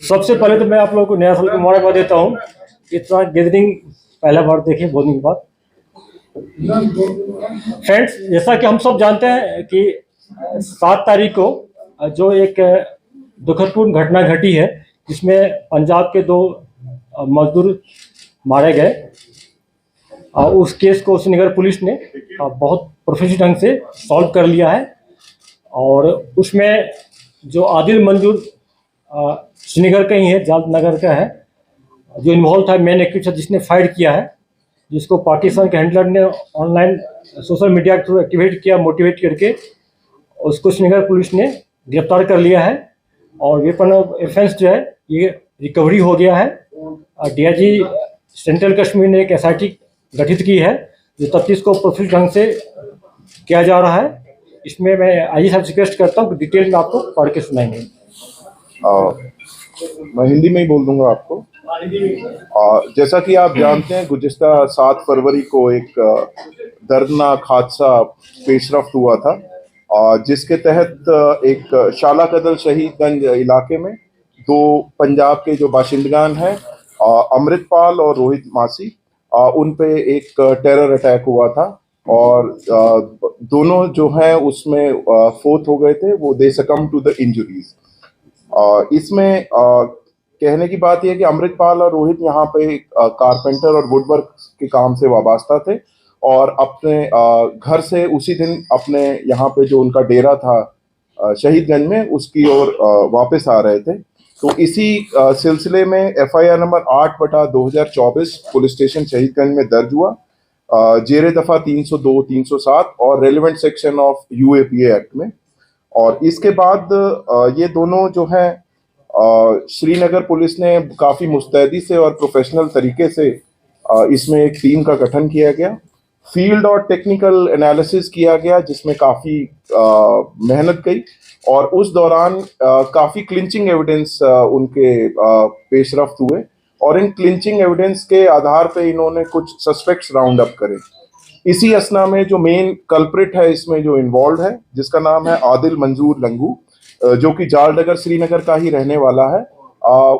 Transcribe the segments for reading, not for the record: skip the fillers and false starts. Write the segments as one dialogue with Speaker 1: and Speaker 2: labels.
Speaker 1: सबसे पहले तो मैं आप लोगों को नया साल की मुबारकबाद देता हूँ। इतना गैदरिंग पहला बार देखे बहुत दिन के बाद। फ्रेंड्स, जैसा कि हम सब जानते हैं कि 7 तारीख को जो एक दुखदपूर्ण घटना घटी है, जिसमें पंजाब के 2 मजदूर मारे गए। उस केस को श्रीनगर पुलिस ने बहुत प्रोफेशनल ढंग से सॉल्व कर लिया है। और उसमें जो आदिल मंजूर श्रीनगर का ही है, जाल नगर का है, जो इन्वॉल्व था, मेन एक्टिव जिसने फायर किया है, जिसको पाकिस्तान के हैंडलर ने ऑनलाइन सोशल मीडिया के थ्रू एक्टिवेट किया, मोटिवेट करके उसको श्रीनगर पुलिस ने गिरफ्तार कर लिया है। और वेपन ऑफ ऑफेंस जो है ये रिकवरी हो गया है। डीआईजी सेंट्रल कश्मीर ने एक एसआईटी गठित की है जो तफ्तीश को प्रोफेशनल ढंग से किया जा रहा है। इसमें मैं आईजी साहब से रिक्वेस्ट करता हूँ कि डिटेल में आपको पढ़ के सुनाएंगे।
Speaker 2: मैं हिंदी में ही बोल दूंगा आपको। जैसा कि आप जानते हैं, गुज़िश्ता 7 फरवरी को एक दर्दनाक हादसा पेशरफ्त हुआ था, जिसके तहत एक शाला कदल शहीदगंज इलाके में 2 पंजाब के जो बाशिंदगान हैं, अमृतपाल और रोहित मासी, उन पे एक टेरर अटैक हुआ था। और दोनों जो हैं उसमें फोर्थ हो गए थे। वो दे सकम टू द इंजुरीज। इसमें कहने की बात यह है कि अमृतपाल और रोहित यहाँ पे कारपेंटर और वुडवर्क के काम से वाबस्ता थे और अपने घर से उसी दिन अपने यहाँ पे जो उनका डेरा था शहीदगंज में, उसकी ओर वापस आ रहे थे। तो इसी सिलसिले में FIR number 8/2024 police station Shahidganj में दर्ज हुआ, जेरे दफा 302, 307 और relevant section of UAPA act में। और इसके बाद ये दोनों जो हैं, श्रीनगर पुलिस ने काफ़ी मुस्तैदी से और प्रोफेशनल तरीके से इसमें एक टीम का गठन किया गया। फील्ड और टेक्निकल एनालिसिस किया गया, जिसमें काफ़ी मेहनत गई और उस दौरान काफ़ी क्लिंचिंग एविडेंस उनके पेशरफ्त हुए। और इन क्लिंचिंग एविडेंस के आधार पे इन्होंने कुछ सस्पेक्ट्स राउंड अप करे। इसी असना में जो मेन कल्प्रिट है इसमें जो इन्वॉल्व है, जिसका नाम है आदिल मंजूर लंगू, जो कि जालडगर श्रीनगर का ही रहने वाला है,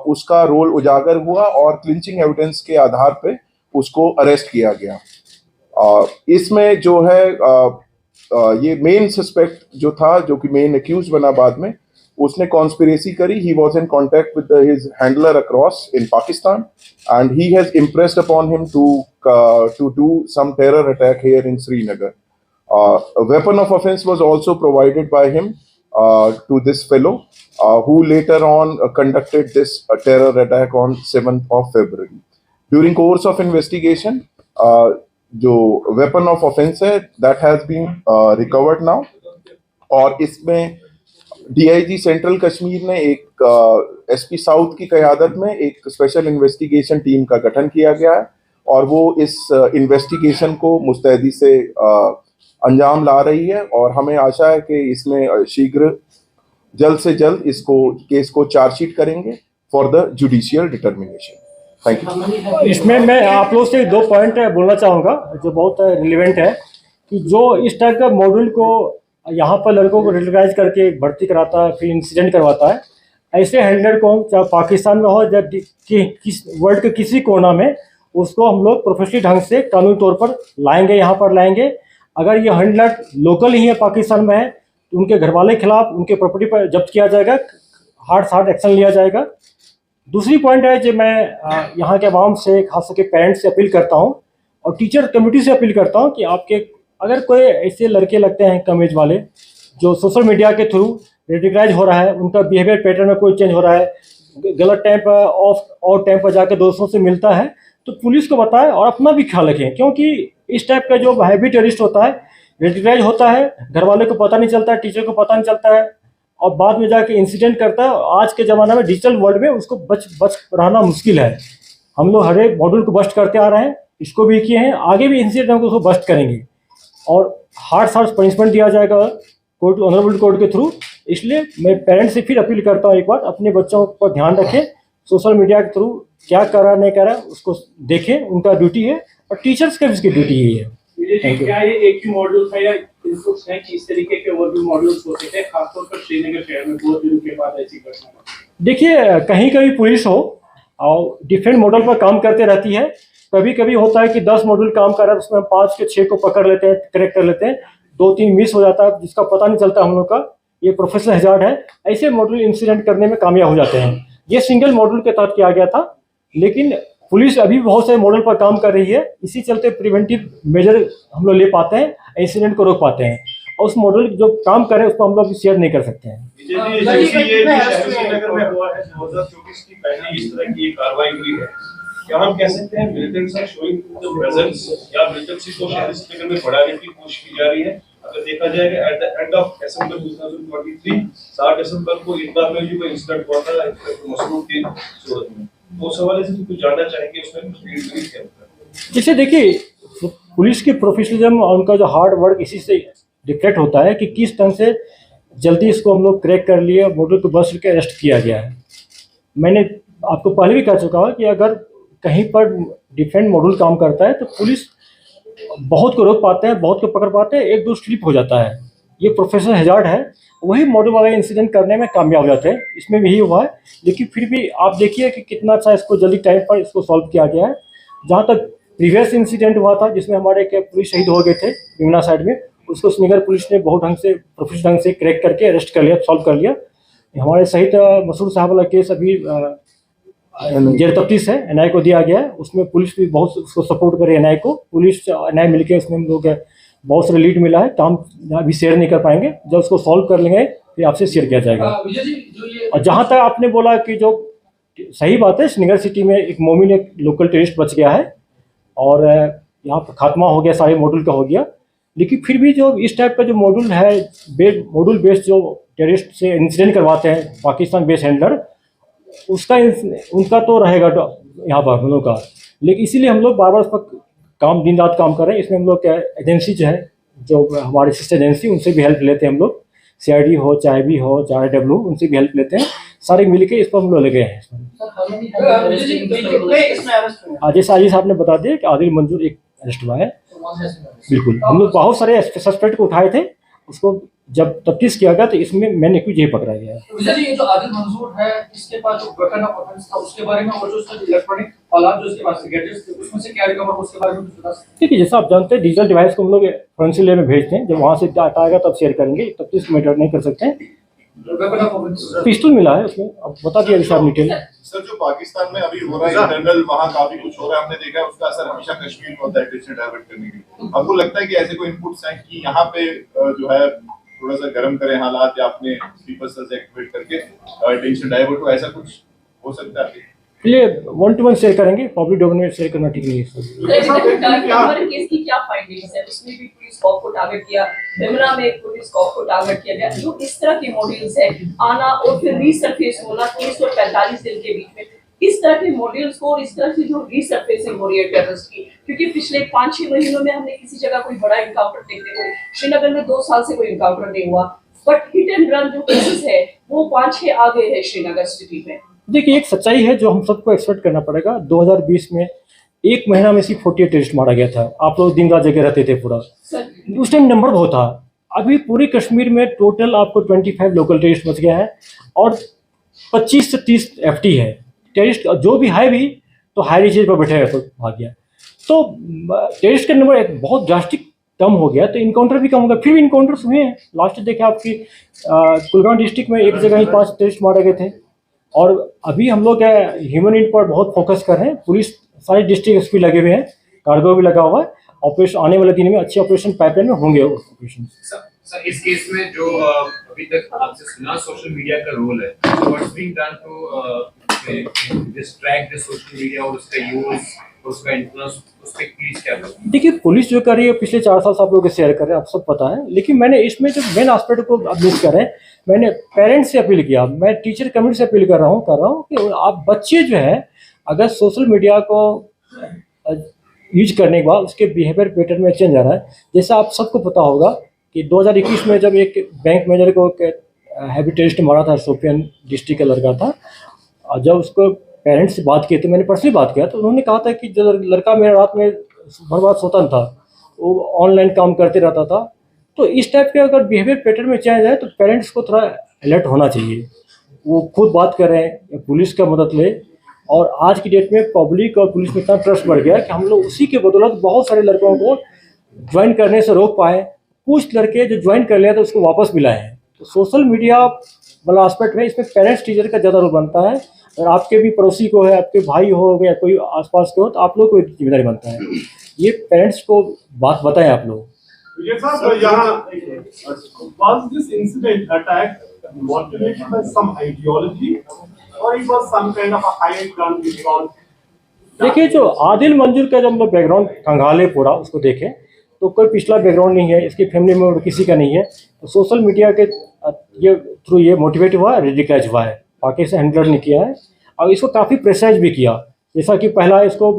Speaker 2: उसका रोल उजागर हुआ और क्लिंचिंग एविडेंस के आधार पे उसको अरेस्ट किया गया। इसमें जो है ये मेन सस्पेक्ट जो था, जो कि मेन एक्यूज बना बाद में, उसने कॉन्स्पिरेसी करी। He was in contact with his handler across in Pakistan and he has impressed upon him to do some terror attack here in Srinagar. Weapon of offence was also provided by him to this fellow, who later on conducted this terror attack on 7th of February. During course of investigation, जो weapon of offense है, that has been recovered now. और इसमें DIG central Kashmir ने एक SP south की क़यादत में एक special investigation team का गठन किया गया है और वो इस इन्वेस्टिगेशन को मुस्तैदी से अंजाम ला रही है। और हमें आशा है कि इसमें शीघ्र जल्द से जल्द इसको केस को चार्जशीट करेंगे for the judicial determination. Thank you.
Speaker 1: इसमें मैं आप लोग से 2 पॉइंट बोलना चाहूँगा जो बहुत रिलेवेंट है, कि जो इस टाइप का मॉड्यूल को यहाँ पर लड़कों को रेडिकलाइज करके भर्ती कराता है, फिर इंसिडेंट करवाता है, ऐसे हैंडलर को चाहे पाकिस्तान में हो या वर्ल्ड के किसी कोना में, उसको हम लोग प्रोफेशनल ढंग से कानूनी तौर पर लाएंगे, यहाँ पर लाएंगे। अगर ये हैंडलर लोकल ही है, पाकिस्तान में है, तो उनके घर वाले के खिलाफ उनके प्रॉपर्टी पर जब्त किया जाएगा, हार्ड एक्शन लिया जाएगा। दूसरी पॉइंट है जो मैं यहाँ के आवाम से, खास करके पेरेंट्स से अपील करता हूँ और टीचर कम्युनिटी से अपील करता हूँ कि आपके अगर कोई ऐसे लड़के लगते हैं कम एज वाले जो सोशल मीडिया के थ्रू रेडिकलाइज हो रहा है, उनका बिहेवियर पैटर्न में कोई चेंज हो रहा है, गलत टाइम पर ऑफ टाइम पर जाकर दोस्तों से मिलता है, तो पुलिस को बताएं और अपना भी ख्याल रखें। क्योंकि इस टाइप का जो हैबिट टेररिस्ट होता है, रेडिकलाइज होता है, घर वाले को पता नहीं चलता है, टीचर को पता नहीं चलता है और बाद में जाके इंसिडेंट करता है। आज के ज़माना में डिजिटल वर्ल्ड में उसको बच रहना मुश्किल है। हम लोग हर एक मॉड्यूल को बस्ट करते आ रहे हैं, इसको भी किए हैं, आगे भी इंसिडेंट हम उसको बस्ट करेंगे और हार्ड पनिशमेंट दिया जाएगा कोर्ट, ऑनरेबल कोर्ट के थ्रू। इसलिए मैं पेरेंट्स से फिर अपील करता हूँ, एक बार अपने बच्चों पर ध्यान रखें, सोशल मीडिया के थ्रू क्या कर रहा नहीं कर रहा उसको देखें, उनका ड्यूटी है और टीचर्स का भी इसकी ड्यूटी यही है।
Speaker 3: क्या ये एक ही मॉड्यूल था या इस तरीके के और भी मॉड्यूल्स होते थे, खासतौर पर श्रीनगर शहर में बहुत दिनों के बाद ऐसी घटना?
Speaker 1: देखिए कहीं कहीं पुलिस हो और डिफरेंट मॉडल पर काम करते रहती है। कभी कभी होता है कि 10 मॉड्यूल काम कर रहा है, उसमें 5 के 6 को पकड़ लेते हैं, क्रैक कर लेते हैं, 2-3 मिस हो जाता है जिसका पता नहीं चलता हम लोग का। ये प्रोफेशनल हैजार्ड है। ऐसे मॉड्यूल इंसिडेंट करने में कामयाब हो जाते हैं। ये सिंगल मॉड्यूल के तहत किया गया था, लेकिन पुलिस अभी भी बहुत सारे मॉडल पर काम कर रही है। इसी चलते प्रिवेंटिव मेजर हम लोग ले पाते हैं, इंसिडेंट को रोक पाते हैं। और उस मॉडल जो काम कर रहे हैं उसको हम लोग शेयर नहीं कर सकते हैं।
Speaker 3: श्रीनगर में हुआ है 2024 की पहली इस तरह की कार्रवाई हुई है। क्या हम कह सकते हैं militants are showing the presence या मिलिटेंसी को शहरी श्रीनगर में बढ़ाने की कोशिश की जा रही है? अगर देखा जाएगा at the end of December 2023 7 दिसंबर को ईदगाह में जो इंसिडेंट हुआ था मसरूफ की सूरत में, वो सवाल है कुछ जानना चाहेंगे उसमें कुछ फीडबैक क्या होता है?
Speaker 1: जैसे देखिए पुलिस की प्रोफेशनलिज्म और उनका जो हार्ड वर्क इसी से रिफ्लेक्ट होता है कि किस ढंग से जल्दी इसको हम लोग क्रैक कर लिए, मॉडल को बस के अरेस्ट किया गया है। मैंने आपको पहले भी कह चुका हूँ कि अगर कहीं पर डिफरेंट मॉडल काम करता है तो पुलिस बहुत को रोक पाते हैं, बहुत को पकड़ पाते हैं, एक दो स्लिप हो जाता है। ये प्रोफेशनल हैजार्ड है, वही मॉडल वाले इंसिडेंट करने में कामयाब हो जाते हैं। इसमें भी यही हुआ है, लेकिन फिर भी आप देखिए कि कितना अच्छा इसको जल्दी टाइम पर इसको सॉल्व किया गया है। जहाँ तक प्रीवियस इंसिडेंट हुआ था जिसमें हमारे के पुलिस शहीद हो गए थे यमुना साइड में, उसको श्रीनगर पुलिस ने बहुत ढंग से प्रोफेशनल ढंग से क्रैक करके अरेस्ट कर लिया, सॉल्व कर लिया। हमारे शहीद मसूद साहब वाला केस अभी जेर तफ्तीश है, एनआई को दिया गया है। उसमें पुलिस भी बहुत उसको सपोर्ट करे, एनआई को पुलिस एनआई मिलकर उसमें हम लोग बहुत सारे लीड मिला है। काम अभी शेयर नहीं कर पाएंगे, जब उसको सॉल्व कर लेंगे फिर आपसे शेयर किया जाएगा। और जहाँ तक आपने बोला कि जो सही बात है, श्रीनगर सिटी में एक मोमिन एक लोकल टेररिस्ट बच गया है और यहाँ पर खात्मा हो गया, सारे मॉड्यूल का हो गया। लेकिन फिर भी जो इस टाइप का जो मॉड्यूल है, मॉड्यूल बेस्ड जो टेररिस्ट से इंसिडेंट करवाते हैं पाकिस्तान बेस्ड हैंडलर, उसका उनका तो रहेगा यहाँ पर हम लोग का। लेकिन इसीलिए हम लोग बार बार उस पर काम दिन रात काम कर रहे हैं। इसमें हम लोग क्या एजेंसी जो है, जो हमारी सिस्टर एजेंसी, उनसे भी हेल्प लेते हैं हम लोग। CID हो, चाहे भी हो, चाहे डब्ल्यू, उनसे भी हेल्प लेते हैं। सारे मिलके इस पर हम लोग लगे हैं। जैसे आजी साहब ने बता दिया कि आदिल मंजूर एक अरेस्ट हुआ है। बिल्कुल, हम लोग बहुत सारे सस्पेक्ट को उठाए थे, उसको जब तफ्तीश किया गया तो इसमें मैंने क्यों यही पकड़ा गया है।
Speaker 4: ये जो आदिल मंजूर है, इसके पास जो वेपन ऑफ ऑफेंस था उसके बारे में, और जो उसका इलेक्ट्रॉनिक आलात जो उसके पास गैजेट्स थे उसमें से क्या रिकवर हुआ उसके बारे में कुछ बता सकते हैं?
Speaker 1: ठीक है, जैसा आप जानते हैं डिजिटल डिवाइस को हम लोग फोरेंसिक लैब में भेजते हैं। जब वहाँ से डाटा आएगा तब शेयर करेंगे, तफ्तीश मैटर नहीं कर सकते हैं।
Speaker 4: वेपन ऑफ ऑफेंस
Speaker 1: पिस्टल मिला है उसमें, अब बता दिया साहब डिटेल।
Speaker 5: सर जो पाकिस्तान में अभी हो रहा है इंटरनल, वहाँ काफी कुछ हो रहा है, हमने देखा है उसका असर हमेशा कश्मीर में होता है टेंशन डाइवर्ट करने के लिए। आपको लगता है कि ऐसे कोई इनपुट्स हैं कि यहाँ पे जो है थोड़ा सा गर्म करें हालात, या अपने स्लीपर सेल्स एक्टिवेट करके टेंशन डाइवर्ट हो, ऐसा कुछ हो सकता है?
Speaker 1: ये 1-to-1 शेयर करेंगे, पब्लिक डोमेन में शेयर करना ठीक नहीं है।
Speaker 6: हमारे केस की क्या फाइंडिंग्स है? उसमें भी पुलिस कॉप को टारगेट किया, यमुना में पुलिस कॉप को टारगेट किया गया। जो इस तरह के मॉड्यूल्स है आना और फिर रीसरफेस होना 30 और 45 दिन के बीच में, इस तरह के मॉड्यूल्स को और इस तरह की जो रीसरफेसिंग हो रही है टेररिस्ट की, क्योंकि पिछले 5-6 महीनों में हमने किसी जगह कोई बड़ा इनकाउंटर देखने को, श्रीनगर में 2 साल से कोई इनकाउंटर नहीं हुआ, बट हिट एंड रन जो केसेस है वो 5-6 आ गए हैं श्रीनगर सिटी में।
Speaker 1: देखिए एक सच्चाई है जो हम सबको एक्सपेक्ट करना पड़ेगा। 2020 में एक महीना में सिर्फ 48 टेररिस्ट मारा गया था। आप लोग दिन रात जगह रहते थे पूरा, उस टाइम नंबर बहुत था। अभी पूरे कश्मीर में टोटल आपको 25 लोकल टेररिस्ट बच गया है और 25 से 30 FT है टेररिस्ट। जो भी है भी तो हाई रीचेज पर बैठे तो भाग गया। तो टेररिस्ट का नंबर एक बहुत ड्रास्टिक कम हो गया, तो इनकाउंटर भी कम हो गया। फिर भी इनकाउंटर्स हुए हैं। लास्ट देखे आपकी कुलगाम डिस्ट्रिक्ट में एक जगह ही 5 टेररिस्ट मारे गए थे। और अभी हम लोग ह्यूमन इन पर बहुत फोकस कर रहे हैं। पुलिस सारे डिस्ट्रिक्ट SP लगे हुए हैं, कार्गो भी लगा हुआ है। ऑपरेशन आने वाले दिन में अच्छे ऑपरेशन पाइपलाइन में होंगे। ऑपरेशन
Speaker 7: सर इस केस में जो अभी तक आपसे सुना सोशल मीडिया का रोल है, what's being done to distract the social media और उसका यूज, उसका इन्फ्लुएंस, उस पे प्लीज क्या करें?
Speaker 1: देखिए पुलिस जो कर रही है पिछले 4 साल से आप लोग शेयर कर रहे हैं, आप सब पता है। लेकिन मैंने इसमें जो मेन एस्पेक्ट को आप मिस कर रहे हैं, मैंने पेरेंट्स से अपील किया, मैं टीचर कम्युनिटी से अपील कर रहा हूँ कि आप बच्चे जो है अगर सोशल मीडिया को यूज करने के बाद उसके बिहेवियर पैटर्न में चेंज आ रहा है। जैसा आप सबको पता होगा कि 2021 में जब एक बैंक मैनेजर को हैवी टेररिस्ट मारा था, शोपियान डिस्ट्रिक्ट का लड़का था, और जब उसको पेरेंट्स से बात की, तो मैंने पर्सनली बात किया, तो उन्होंने कहा था कि जो लड़का मेरा रात में भर रात सोता था, वो ऑनलाइन काम करते रहता था। तो इस टाइप के अगर बिहेवियर पैटर्न में चेंज है तो पेरेंट्स को थोड़ा अलर्ट होना चाहिए। वो खुद बात करें, पुलिस का मदद ले। और आज की डेट में पब्लिक और पुलिस में इतना ट्रस्ट बढ़ गया कि हम लोग उसी के बदौलत बहुत सारे लड़कों को ज्वाइन करने से रोक पाए। कुछ लड़के जो ज्वाइन कर लिया तो उसको वापस भी लाए हैं। तो सोशल मीडिया वाला एस्पेक्ट में इसमें पेरेंट्स टीचर का ज़्यादा रोल बनता है। अगर आपके भी पड़ोसी को है, आपके भाई हो या कोई आसपास के हो, तो आप लोग को जिम्मेदारी बनता है। ये पेरेंट्स को बात बताएं आप लोग।
Speaker 8: Was this incident attack motivated by some ideology or it was some kind of a hired gun response?
Speaker 1: देखिए, जो आदिल मंजूर का जब हम लोग बैकग्राउंड खंगाले पूरा उसको देखें तो कोई पिछला बैकग्राउंड नहीं है, इसकी फैमिली में किसी का नहीं है। तो सोशल मीडिया के ये थ्रू ये मोटिवेट हुआ है, रेडिकलाइज हुआ है, बाकी से हैंडल नहीं किया है। और इसको काफ़ी प्रेशराइज भी किया। जैसा कि पहला इसको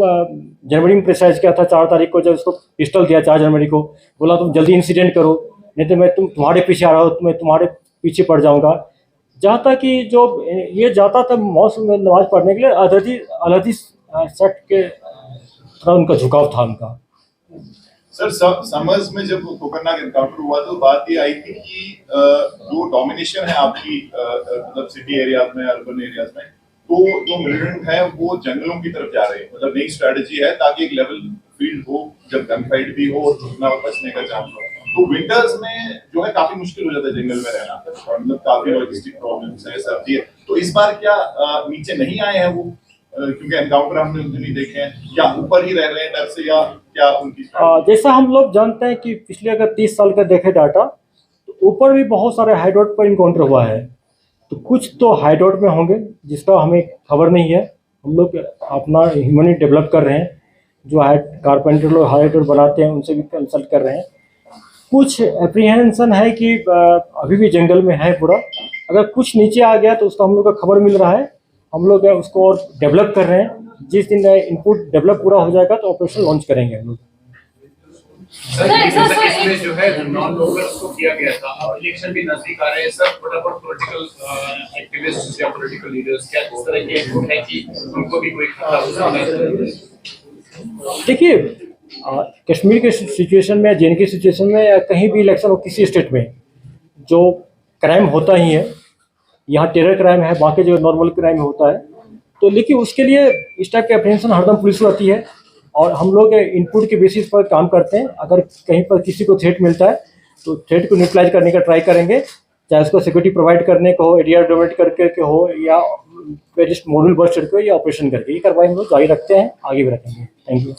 Speaker 1: जनवरी में प्रेशराइज किया था, 4 तारीख को जब इसको पिस्टल दिया, 4 जनवरी को बोला तुम जल्दी इंसिडेंट करो, नहीं तो मैं तुम्हारे पीछे आ रहा हूँ, मैं तुम्हारे पीछे पड़ जाऊँगा। जहाँ तक कि जो ये जाता था मौसम में नमाज पढ़ने के लिए, अलहदी सेक्ट के थोड़ा उनका झुकाव था उनका।
Speaker 5: सर, समर्स में जब कोकरनाग एनकाउंटर हुआ तो बात ये आई थी कि जो डोमिनेशन है आपकी मतलब सिटी एरियाज में, अर्बन एरियाज में, तो जो मिलिटेंट है वो जंगलों की तरफ जा रहे हैं। मतलब नई स्ट्रेटजी है ताकि एक लेवल फील्ड हो जब गन फाइट भी हो और छूटना और बचने का चांस हो। तो विंटर्स में जो है काफी मुश्किल हो जाता है जंगल में रहना, और मतलब काफी लॉजिस्टिक प्रॉब्लम्स है, सर्दी है। तो इस बार क्या नीचे नहीं आए हैं वो, क्योंकि एनकाउंटर हमने उस दिन ही देखे हैं, या ऊपर ही रह रहे हैं डर से, या क्या उनकी
Speaker 1: जैसा हम लोग जानते हैं कि पिछले अगर 30 साल का देखे डाटा तो ऊपर भी बहुत सारे हाइड्रोट पर इनकाउंटर हुआ है। तो कुछ तो हाइड्रोट में होंगे जिसका हमें खबर नहीं है। हम लोग अपना ह्यूमनी डेवलप कर रहे हैं, जो कारपेंटर लोग हाइड्रोट बनाते हैं उनसे भी कंसल्ट कर रहे हैं। कुछ एप्रीहेंशन है कि अभी भी जंगल में है पूरा। अगर कुछ नीचे आ गया तो उसका हम लोग का खबर मिल रहा है, हम लोग उसको और डेवलप कर रहे हैं। जिस दिन इनपुट डेवलप पूरा हो जाएगा तो ऑपरेशन लॉन्च करेंगे हम लोग।
Speaker 7: इसमें जो है नॉन लोकल्स को किया गया था, अब इलेक्शन भी नजदीक आ रहे हैं सर, फटाफट पॉलिटिकल एक्टिविस्ट्स या पॉलिटिकल लीडर्स क्या इस तरह के इनपुट है कि उनको भी कोई खतरा हो सकता है?
Speaker 1: देखिए, कश्मीर के सिचुएशन में, जे.एन.के सिचुएशन में, या कहीं भी इलेक्शन हो किसी स्टेट में, जो क्राइम होता ही है। यहाँ टेरर क्राइम है, बाकी जो नॉर्मल क्राइम होता है। तो लेकिन उसके लिए इस टाइप के अप्रीहेंशन हरदम पुलिस को आती है और हम लोग इनपुट के बेसिस पर काम करते हैं। अगर कहीं पर किसी को थ्रेट मिलता है तो थ्रेट को न्यूट्रलाइज करने का ट्राई करेंगे, चाहे उसको सिक्योरिटी प्रोवाइड करने का हो, एरिया डोमेट करके हो, या मॉड्यूल बस्ट करके, या ऑपरेशन करके। ये कार्रवाई हम लोग जारी रखते हैं, आगे भी रखेंगे। Thank you.